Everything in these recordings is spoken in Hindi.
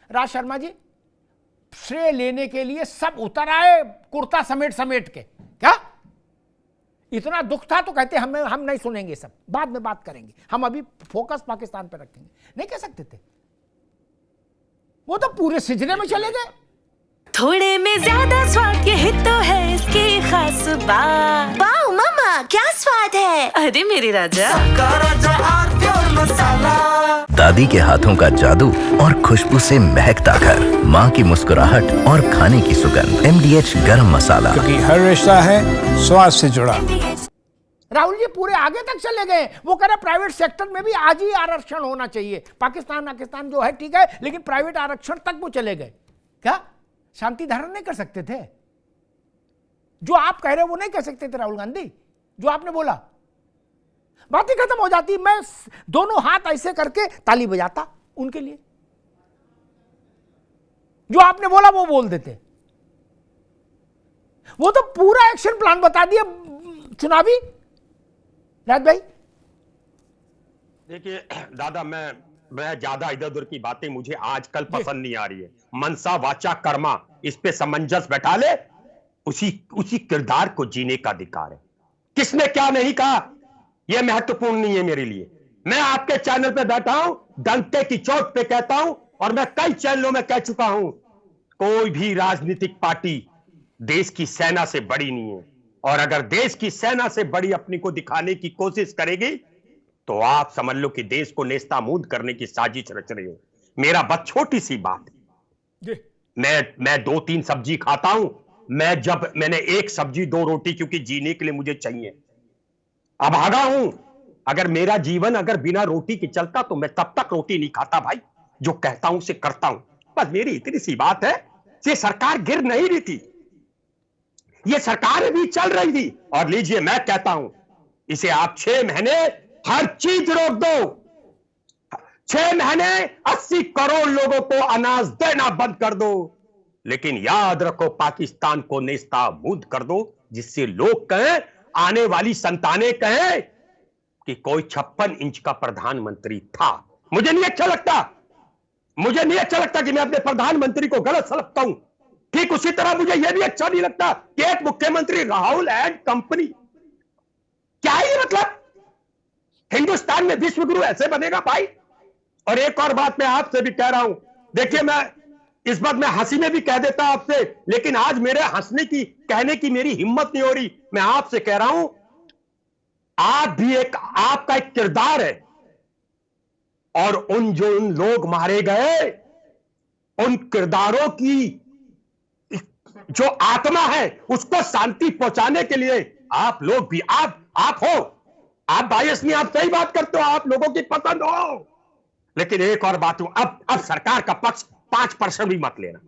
राज शर्मा जी, श्रेय लेने के लिए सब उतर आए कुर्ता समेट समेट के। क्या इतना दुख था तो कहते हम नहीं सुनेंगे, सब बाद में बात करेंगे, हम अभी फोकस पाकिस्तान पर रखेंगे। नहीं कह सकते थे, वो तो पूरे सिजरे में चले गए। थोड़े में ज्यादा स्वाद, यही तो है इसकी खास बात। वाओ मम्मा, क्या स्वाद है। अरे मेरे राजा, दादी के हाथों का जादू और खुशबू से महकता घर, माँ की मुस्कुराहट और खाने की सुगंध। MDH गरम मसाला, क्योंकि हर रिश्ता है स्वाद से जुड़ा। राहुल जी पूरे आगे तक चले गए, वो कह रहे प्राइवेट सेक्टर में भी आज ही आरक्षण होना चाहिए। पाकिस्तान जो है ठीक है, लेकिन प्राइवेट आरक्षण तक वो चले गए। क्या शांति धारण नहीं कर सकते थे? जो आप कह रहे हो वो नहीं कह सकते थे राहुल गांधी? जो आपने बोला बात ही खत्म हो जाती। मैं दोनों हाथ ऐसे करके ताली बजाता उनके लिए। जो आपने बोला वो बोल देते। वो तो पूरा एक्शन प्लान बता दिया चुनावी। राज भाई देखिए दादा, मैं ज्यादा इधर उधर की बातें मुझे आजकल पसंद नहीं आ रही है। मनसा वाचा कर्मा, इस पे सामंजस्य बैठा ले, उसी किरदार को जीने का अधिकार है। किसने क्या नहीं कहा यह महत्वपूर्ण नहीं है मेरे लिए। मैं आपके चैनल पे बैठा हूं, डंके की चोट पे कहता हूं, और मैं कई चैनलों में कह चुका हूं, कोई भी राजनीतिक पार्टी देश की सेना से बड़ी नहीं है। और अगर देश की सेना से बड़ी अपनी को दिखाने की कोशिश करेगी तो आप समझ लो कि देश को नेस्तामूद करने की साजिश रच रही हो। मेरा बस छोटी सी बात है, मैं 2-3 सब्जी खाता हूं। मैंने एक सब्जी 2 रोटी, क्योंकि जीने के लिए मुझे चाहिए। अब भागा हूं, अगर मेरा जीवन अगर बिना रोटी के चलता तो मैं तब तक रोटी नहीं खाता भाई। जो कहता हूं उसे करता हूं, बस मेरी इतनी सी बात है। ये सरकार गिर नहीं रही थी, ये सरकार भी चल रही थी। और लीजिए मैं कहता हूं, इसे आप 6 महीने हर चीज रोक दो। 6 महीने 80 करोड़ लोगों को अनाज देना बंद कर दो, लेकिन याद रखो पाकिस्तान को नेस्तामूद कर दो, जिससे लोग कहें, आने वाली संतानें कहें कि कोई 56 इंच का प्रधानमंत्री था। मुझे नहीं अच्छा लगता कि मैं अपने प्रधानमंत्री को गलत समझता हूं। ठीक उसी तरह मुझे यह भी अच्छा नहीं लगता कि एक मुख्यमंत्री राहुल एंड कंपनी, क्या है ये मतलब? हिंदुस्तान में विश्वगुरु ऐसे बनेगा भाई? और एक और बात मैं आपसे भी कह रहा हूं, देखिए मैं इस बात में हंसी में भी कह देता आपसे, लेकिन आज मेरे हंसने की कहने की मेरी हिम्मत नहीं हो रही। मैं आपसे कह रहा हूं, आप भी आपका एक किरदार है, और उन लोग मारे गए, उन किरदारों की जो आत्मा है उसको शांति पहुंचाने के लिए आप लोग भी आप हो। आप बायस नहीं, आप सही बात करते हो, आप लोगों की पसंद हो। लेकिन एक और बात हूं, अब सरकार का पक्ष 5% भी मत लेना।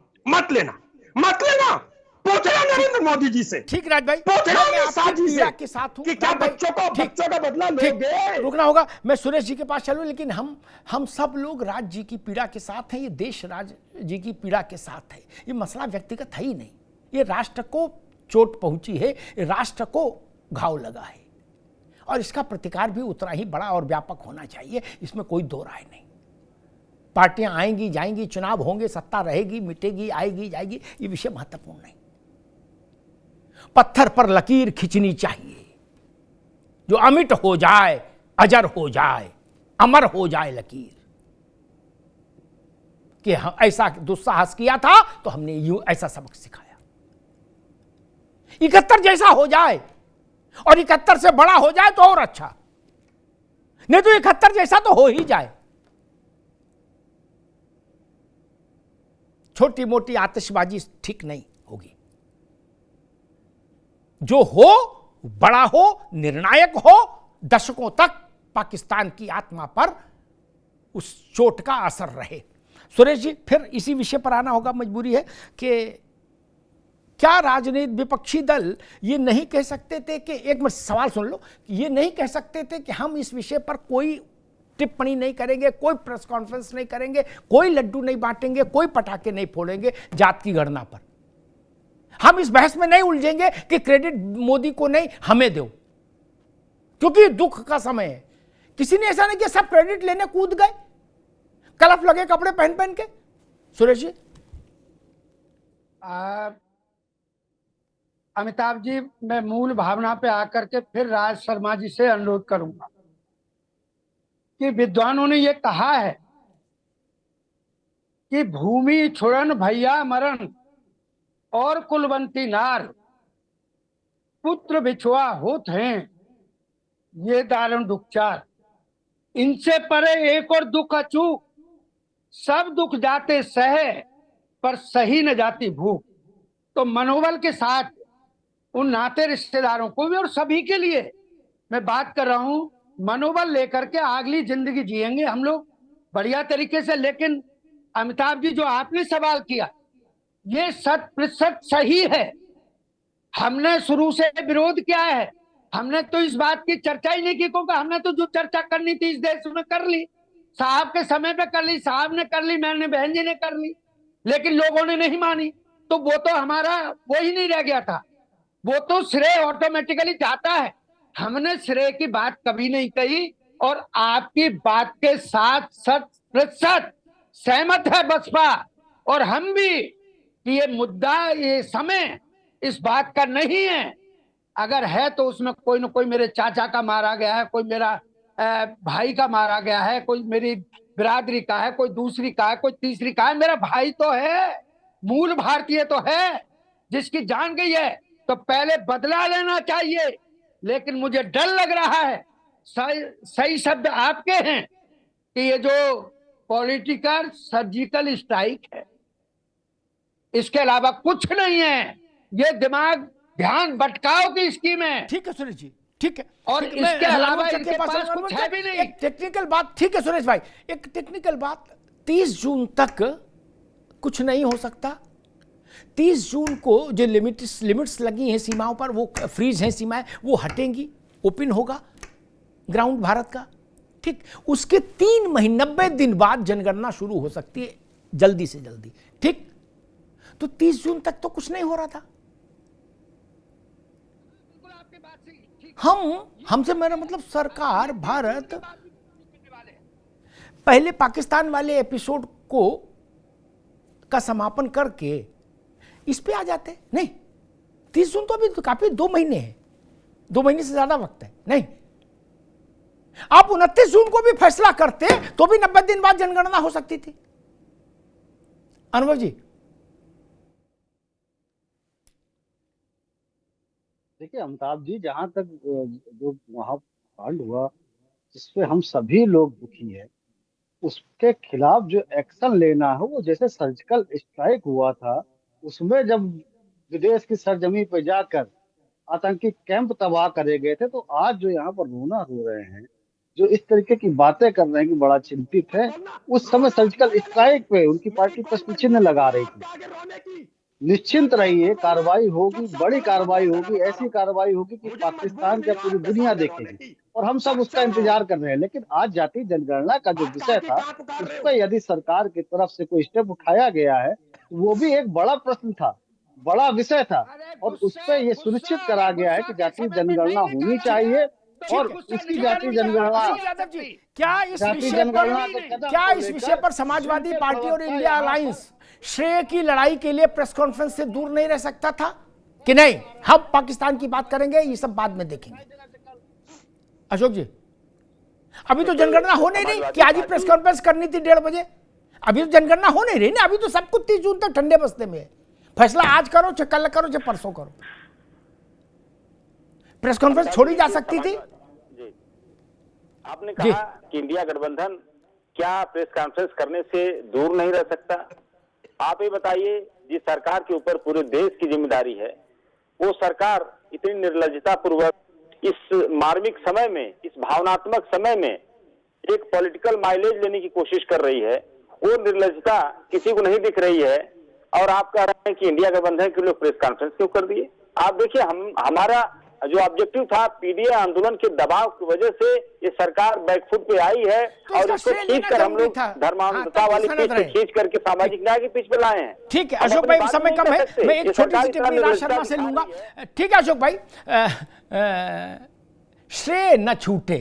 पूछना नरेंद्र मोदी जी से। ठीक राज भाई, पूछना मैं आपकी पीड़ा के साथ हूं कि क्या बच्चों का बदला लोगे? रुकना होगा, मैं सुरेश जी के पास चलूं, लेकिन हम सब लोग राज जी की पीड़ा के साथ हैं। ये देश राज जी की पीड़ा के साथ है। ये मसला व्यक्तिगत है ही नहीं, ये राष्ट्र को चोट पहुंची है, राष्ट्र को घाव लगा है, और इसका प्रतिकार भी उतना ही बड़ा और व्यापक होना चाहिए, इसमें कोई दो राय नहीं। पार्टियां आएंगी जाएंगी, चुनाव होंगे, सत्ता रहेगी मिटेगी, आएगी जाएगी, ये विषय महत्वपूर्ण नहीं। पत्थर पर लकीर खींचनी चाहिए, जो अमिट हो जाए, अजर हो जाए, अमर हो जाए लकीर। कि हम ऐसा दुस्साहस किया था तो हमने यूं ऐसा सबक सिखाया। 71 जैसा हो जाए और 71 से बड़ा हो जाए तो और अच्छा, नहीं तो 71 जैसा तो हो ही जाए। छोटी मोटी आतिशबाजी ठीक नहीं होगी, जो हो बड़ा हो, निर्णायक हो, दशकों तक पाकिस्तान की आत्मा पर उस चोट का असर रहे। सुरेश जी, फिर इसी विषय पर आना होगा, मजबूरी है कि क्या राजनीतिक विपक्षी दल ये नहीं कह सकते थे कि, एक मिनट सवाल सुन लो, ये नहीं कह सकते थे कि हम इस विषय पर कोई टिप्पणी नहीं करेंगे, कोई प्रेस कॉन्फ्रेंस नहीं करेंगे, कोई लड्डू नहीं बांटेंगे, कोई पटाखे नहीं फोड़ेंगे जात की गणना पर? हम इस बहस में नहीं उलझेंगे कि क्रेडिट मोदी को नहीं हमें दो, क्योंकि दुख का समय है। किसी ने ऐसा नहीं किया, सब क्रेडिट लेने कूद गए, कलफ लगे कपड़े पहन पहन के, सुरेश जी। अमिताभ जी, मैं मूल भावना पे आकर के फिर राज शर्मा जी से अनुरोध करूंगा कि विद्वानों ने ये कहा है कि भूमि छुड़न भैया मरण और कुलवंती नार, पुत्र बिछुआ होत हैं ये दारुण दुखचार। इनसे परे एक और दुख अचूक, सब दुख जाते सहे पर सही न जाती भूख। तो मनोबल के साथ उन नाते रिश्तेदारों को भी और सभी के लिए मैं बात कर रहा हूं, मनोबल लेकर के अगली जिंदगी जिएंगे हम लोग बढ़िया तरीके से। लेकिन अमिताभ जी, जो आपने सवाल किया ये 100% सही है। हमने शुरू से विरोध किया है, हमने तो इस बात की चर्चा ही नहीं की, क्योंकि हमने तो जो चर्चा करनी थी इस देश में कर ली, साहब के समय पे कर ली, साहब ने कर ली, मैंने बहन जी ने कर ली, लेकिन लोगों ने नहीं मानी। तो वो तो हमारा वो ही नहीं रह गया था, वो तो श्रेय ऑटोमेटिकली जाता है। हमने श्रेय की बात कभी नहीं कही और आपकी बात के साथ 100% सहमत है बसपा और हम भी कि ये मुद्दा, ये समय इस बात का नहीं है। अगर है तो उसमें कोई ना कोई मेरे चाचा का मारा गया है, कोई मेरा भाई का मारा गया है, कोई मेरी बिरादरी का है, कोई दूसरी का है, कोई तीसरी का है। मेरा भाई तो है, मूल भारतीय तो है, जिसकी जान गई है, तो पहले बदला लेना चाहिए। लेकिन मुझे डर लग रहा है, सही शब्द आपके हैं कि ये जो पॉलिटिकल सर्जिकल स्ट्राइक है इसके अलावा कुछ नहीं है, ये दिमाग ध्यान भटकाव की स्कीम है। ठीक है सुरेश जी, ठीक है। और ठीक है, इसके अलावा हनुमान इनके पास कुछ है भी नहीं। एक टेक्निकल बात, ठीक है सुरेश भाई, एक टेक्निकल बात, 30 जून तक कुछ नहीं हो सकता। 30 जून को जो लिमिट्स लगी हैं सीमाओं पर, वो फ्रीज हैं सीमाएं, वो हटेंगी, ओपन होगा ग्राउंड भारत का, ठीक। उसके 3 महीने 90 दिन बाद जनगणना शुरू हो सकती है, जल्दी से जल्दी, ठीक। तो 30 जून तक तो कुछ नहीं हो रहा था। हमसे मेरा मतलब सरकार, भारत पहले पाकिस्तान वाले एपिसोड को का समापन करके इस पे आ जाते। नहीं, 30 जून तो अभी तो काफी 2 महीने हैं, 2 महीने से ज्यादा वक्त है। नहीं, आप 29 जून को भी फैसला करते तो भी 90 दिन बाद जनगणना हो सकती थी। अनुभव जी। देखिए अमिताभ जी, जहां तक जो वहां कांड हुआ जिसपे हम सभी लोग दुखी है, उसके खिलाफ जो एक्शन लेना है, वो जैसे सर्जिकल स्ट्राइक हुआ था उसमें जब विदेश की सरजमी पे जाकर आतंकी कैंप तबाह करे गए थे, तो आज जो यहाँ पर रोना रो रहे हैं, जो इस तरीके की बातें कर रहे हैं कि बड़ा चिंतित है, उस समय सर्जिकल स्ट्राइक पे उनकी पार्टी प्रश्न चिन्ह लगा रही थी। निश्चिंत रहिए, कार्रवाई होगी, बड़ी कार्रवाई होगी, ऐसी कार्रवाई होगी कि पाकिस्तान का पूरी दुनिया देखेगी और हम सब उसका इंतजार कर रहे हैं। लेकिन आज जातीय जनगणना का जो विषय था, उस पर यदि सरकार की तरफ से कोई स्टेप उठाया गया है तो वो भी एक बड़ा प्रश्न था, बड़ा विषय था, और उस पर यह सुनिश्चित करा गया है कि जातीय जनगणना होनी चाहिए। और इसकी जातीय जनगणना, क्या इस विषय पर समाजवादी पार्टी और इंडिया अलायंस श्रेय की लड़ाई के लिए प्रेस कॉन्फ्रेंस से दूर नहीं रह सकता था कि नहीं, हम पाकिस्तान की बात करेंगे, ये सब बाद में देखेंगे? अशोक जी, अभी तो जनगणना हो नहीं रही कि आज ही प्रेस कॉन्फ्रेंस करनी थी 1:30 बजे? अभी तो जनगणना हो नहीं रही ना, अभी तो सब कुछ 30 जून तक ठंडे बस्ते में है। फैसला आज करो, चाहे कल करो, चाहे परसों करो। प्रेस कॉन्फ्रेंस छोड़ी जा सकती थी। आपने कहा कि इंडिया गठबंधन क्या प्रेस कॉन्फ्रेंस करने से दूर नहीं रह सकता? आप ये बताइए, जिस सरकार के ऊपर पूरे देश की जिम्मेदारी है, वो सरकार इतनी निर्लज्जता पूर्वक इस मार्मिक समय में, इस भावनात्मक समय में एक पॉलिटिकल माइलेज लेने की कोशिश कर रही है, वो निर्लज्जता किसी को नहीं दिख रही है। और आप कह रहे हैं कि इंडिया गठबंधन के लोग प्रेस कॉन्फ्रेंस क्यों कर दिए? आप देखिए, हमारा जो ऑब्जेक्टिव था, पीडीए आंदोलन के दबाव की वजह से ये सरकार बैकफुट पे आई है, तो और इसको खींच कर हम लोग धर्मांधता वाली पीठ पे खींच करके सामाजिक न्याय की पीछ पे लाए हैं। ठीक है अशोक भाई, समय कम है, मैं एक छोटी सी टिप्पणी राज शर्मा से लूंगा। ठीक है अशोक भाई, श्रेय न छूटे,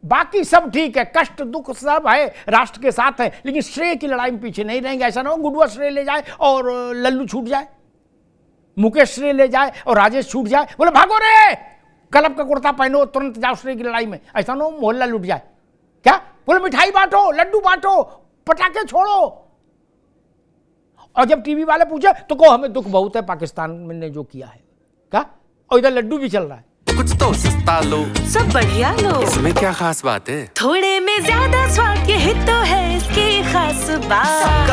बाकी सब ठीक है, कष्ट दुख सब है, राष्ट्र के साथ है, लेकिन श्रेय की लड़ाई में पीछे नहीं रहेंगे। ऐसा ना हो गुडुआ श्रेय ले जाए और लल्लू छूट जाए, मुकेश श्रेय ले जाए और राजेश छूट जाए, बोले भागो रे, क्लब का कुर्ता पहनो तुरंत जाओ श्रेय की लड़ाई में। ऐसा ना हो मोहल्ला लूट जाए। क्या बोले मिठाई बांटो, लड्डू बांटो, पटाखे छोड़ो। और जब टीवी वाले पूछे तो कहो हमें दुख बहुत है पाकिस्तान में ने जो किया है। क्या? और इधर लड्डू भी चल रहा है। कुछ तो सस्ता लो, सब बढ़िया लो, इसमें क्या खास बात है? थोड़े में ज्यादा स्वाद, यही तो है इसकी खास बात।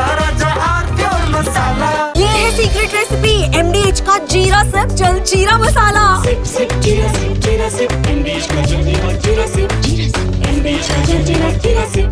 ये है सीक्रेट रेसिपी MDH का जीरा सिप जल जीरा मसाला। सिप सिप जीरा सिप MDH का जल जीरा सिप, जीरा सिप MDH का जल जीरा सिप।